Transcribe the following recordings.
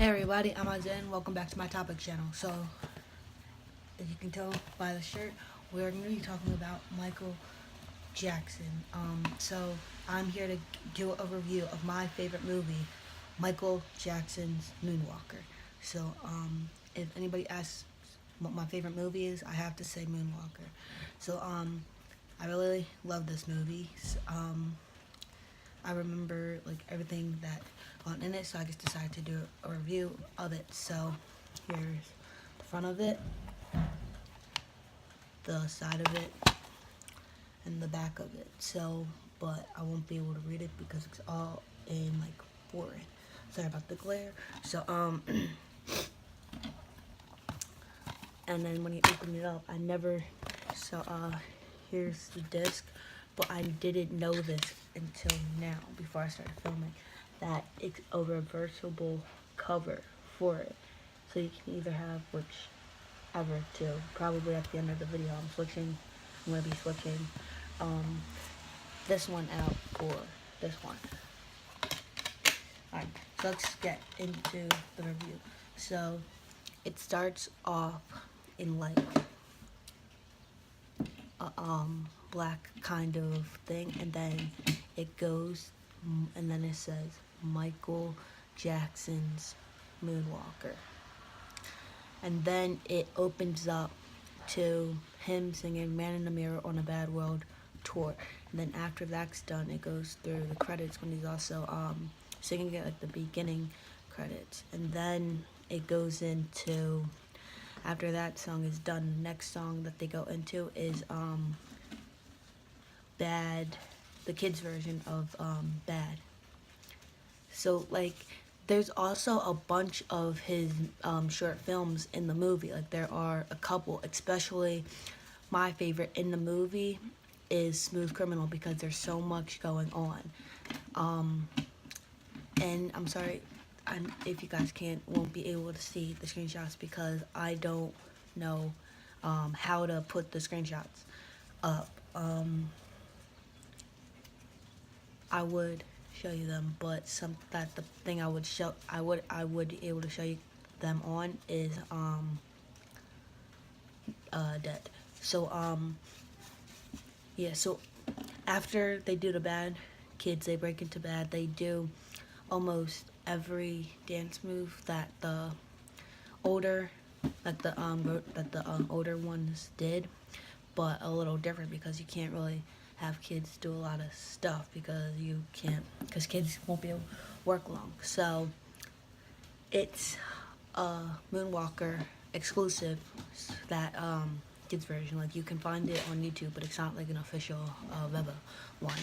Hey everybody, I'm Zen. Welcome back to my topic channel. So, as you can tell by the shirt, we're going to be talking about Michael Jackson. So I'm here to do a review of my favorite movie, Michael Jackson's Moonwalker. So, if anybody asks what my favorite movie is, I have to say Moonwalker. So, I really love this movie. I remember like everything that went in it, so I just decided to do a review of it. So here's the front of it, the side of it, and the back of it. So, but I won't be able to read it because it's all in like foreign. Sorry about the glare. So and then when you open it up, here's the disc, but I didn't know this until now, before I started filming, that it's a reversible cover for it. So you can either have whichever two. Probably at the end of the video, I'm going to be switching this one out for this one. Alright, so let's get into the review. So it starts off in like a black kind of thing, and then it goes, and then it says Michael Jackson's Moonwalker, and then it opens up to him singing Man in the Mirror on a Bad World tour. And then after that's done, it goes through the credits when he's also singing it, like the beginning credits. And then it goes into, after that song is done, the next song that they go into is Bad, the kids version of Bad. So like there's also a bunch of his short films in the movie. Like there are a couple, especially my favorite in the movie is Smooth Criminal, because there's so much going on. And I'm sorry if you guys won't be able to see the screenshots, because I don't know how to put the screenshots up. I would show you them, but the thing I would be able to show you them on is dead. So yeah, so after they do the Bad kids, they break into Bad, they do almost every dance move that the older older ones did, but a little different, because you can't really have kids do a lot of stuff, because kids won't be able to work long. So it's a Moonwalker exclusive, that kids version. Like you can find it on YouTube, but it's not like an official Veva one.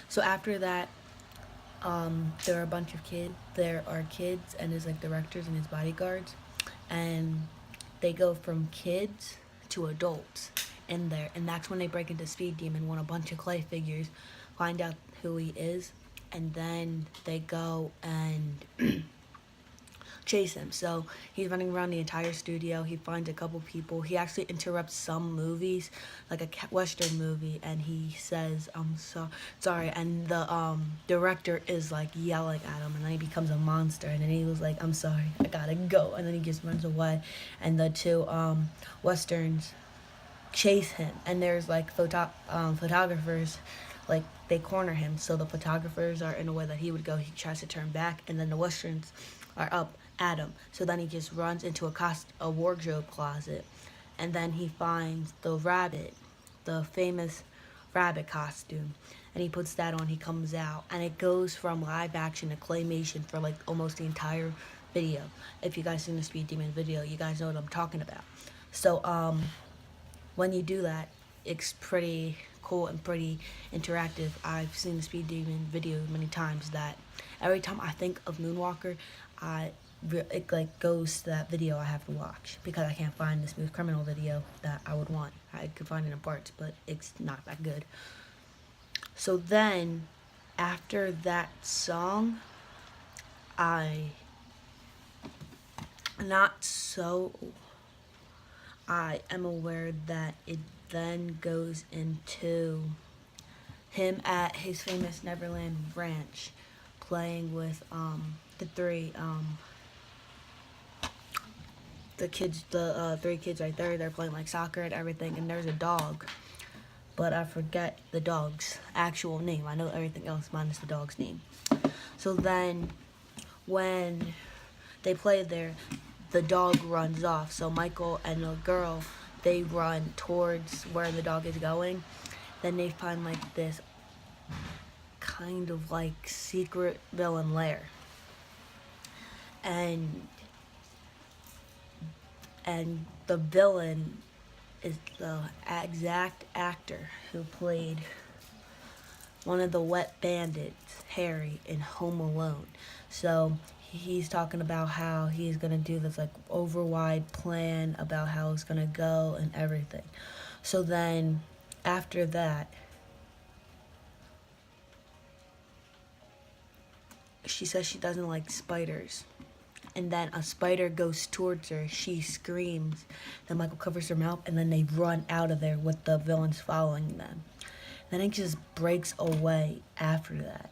So after that, there are a bunch of kids. There are kids and his like directors and his bodyguards, and they go from kids to adults in there, and that's when they break into Speed Demon, when a bunch of clay figures find out who he is, and then they go and chase him. So he's running around the entire studio. He finds a couple people. He actually interrupts some movies, like a Western movie, and he says, "I'm sorry." And the director is like yelling at him, and then he becomes a monster. And then he was like, "I'm sorry, I gotta go." And then he just runs away. And the two Westerns chase him, and there's like photographers, like they corner him. So the photographers are in a way that he would go. He tries to turn back, and then the Westerns are up at him. So then he just runs into a wardrobe closet, and then he finds the rabbit, the famous rabbit costume, and he puts that on. He comes out, and it goes from live action to claymation for like almost the entire video. If you guys seen the Speed Demon video, you guys know what I'm talking about. So when you do that, it's pretty cool and pretty interactive. I've seen the Speed Demon video many times, that every time I think of Moonwalker, it like goes to that video I have to watch, because I can't find the Smooth Criminal video that I would want. I could find it in parts, but it's not that good. So then, after that song, I am aware that it then goes into him at his famous Neverland Ranch, playing with the three the 3 kids right there, they're playing like soccer and everything, and there's a dog, but I forget the dog's actual name. I know everything else minus the dog's name. So then when they play there, the dog runs off. So Michael and the girl, they run towards where the dog is going. Then they find like this kind of like secret villain lair. And the villain is the exact actor who played one of the wet bandits, Harry, in Home Alone. So he's talking about how he's gonna do this like overwide plan about how it's gonna go and everything. So then after that, she says she doesn't like spiders. And then a spider goes towards her. She screams. Then Michael covers her mouth, and then they run out of there with the villains following them. Then it just breaks away after that.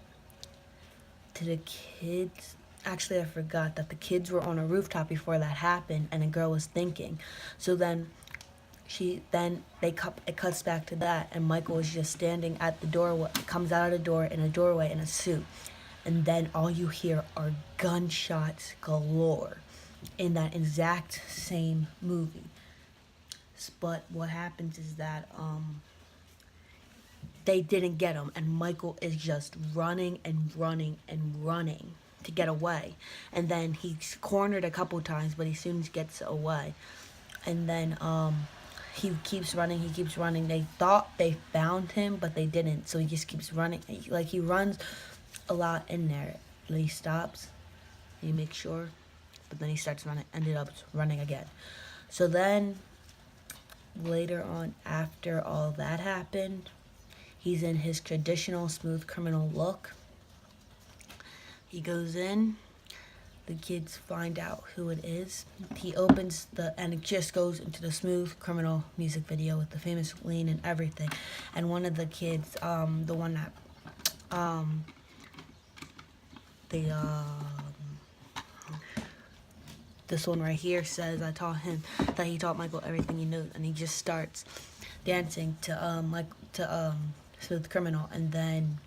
To the kids, actually I forgot that the kids were on a rooftop before that happened, and the girl was thinking. So then it cuts back to that, and Michael is just standing at the doorway, comes out of the door in a doorway in a suit. And then all you hear are gunshots galore in that exact same movie. But what happens is that they didn't get him, and Michael is just running and running and running to get away. And then he's cornered a couple times, but he soon gets away. And then he keeps running, They thought they found him, but they didn't. So he just keeps running. Like, he runs a lot in there. And he stops, he makes sure, but then he starts running, ended up running again. So then later on, after all that happened, he's in his traditional smooth criminal look. He goes in, the kids find out who it is. He opens and it just goes into the smooth criminal music video with the famous lean and everything. And one of the kids, the one that this one right here says, I taught him that he taught Michael everything he knows, and he just starts dancing to Smooth Criminal. And then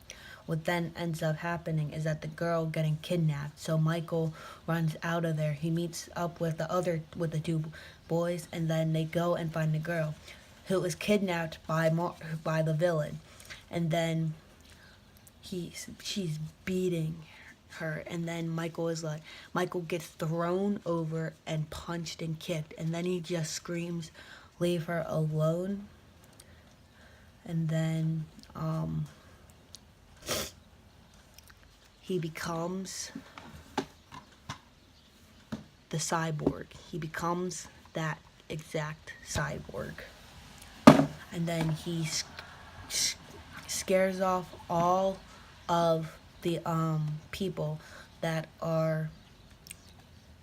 what then ends up happening is that the girl getting kidnapped. So Michael runs out of there. He meets up with the 2 boys, and then they go and find the girl who was kidnapped by the villain. And then she's beating her, and then Michael gets thrown over and punched and kicked, and then he just screams, "Leave her alone." And then he becomes the cyborg. He becomes that exact cyborg. And then he scares off all of the people that are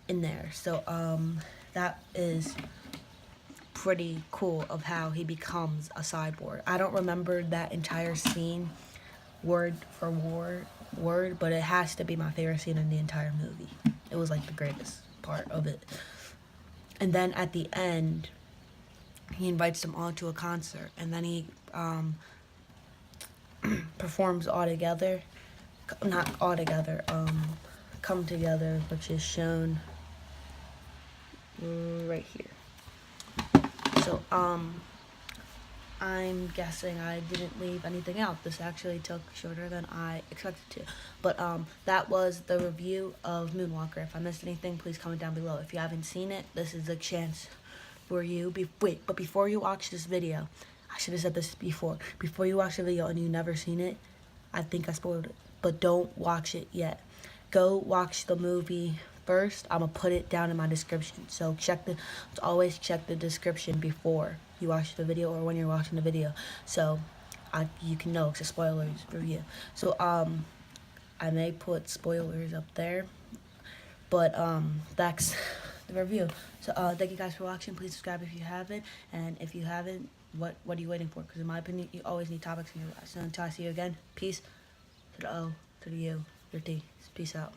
in there. So that is pretty cool of how he becomes a cyborg. I don't remember that entire scene word for word, but it has to be my favorite scene in the entire movie. It was like the greatest part of it. And then at the end, he invites them all to a concert, and then he performs All Together. Not All Together, Come Together, which is shown right here. So, I'm guessing I didn't leave anything out. This actually took shorter than I expected to. But, that was the review of Moonwalker. If I missed anything, please comment down below. If you haven't seen it, this is a chance for you. But before you watch this video, I should have said this before. Before you watch the video and you've never seen it, I think I spoiled it. But don't watch it yet. Go watch the movie first. I'm going to put it down in my description. So always check the description before you watch the video or when you're watching the video. So you can know it's a spoilers review. So I may put spoilers up there. But that's the review. So thank you guys for watching. Please subscribe if you haven't. And if you haven't, what are you waiting for? Because in my opinion, you always need topics in your life. So until I see you again, peace. To the O, to the U, your T. Peace out.